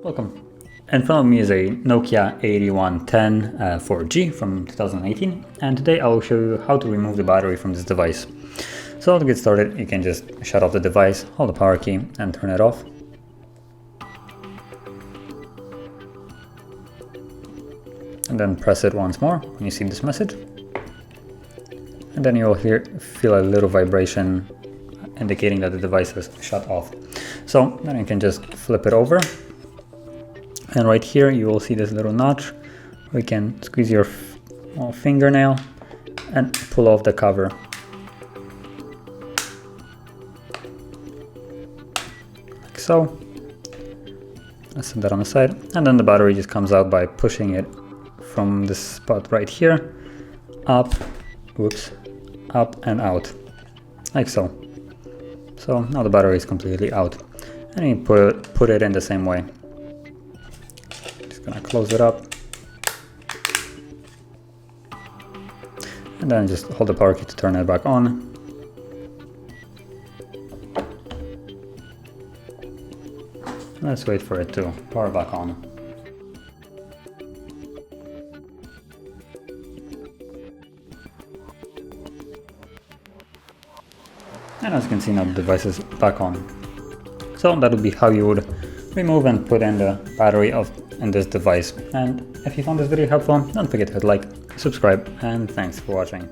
Welcome. In front of me is a Nokia 8110 4G from 2018, and today I will show you how to remove the battery from this device. So to get started, you can just shut off the device, hold the power key and turn it off. And then press it once more when you see this message. And then you will feel a little vibration indicating that the device is shut off. So then you can just flip it over. And right here you will see this little notch where you can squeeze your fingernail and pull off the cover. Like so. Let's set that on the side. And then the battery just comes out by pushing it from this spot right here, up, up and out. Like so. So now the battery is completely out. And you put it in the same way. Gonna close it up and then just hold the power key to turn it back on. Let's wait for it to power back on. And as you can see, now the device is back on. So that would be how you would remove and put in the battery in this device. And if you found this video helpful, don't forget to hit like, subscribe, and thanks for watching.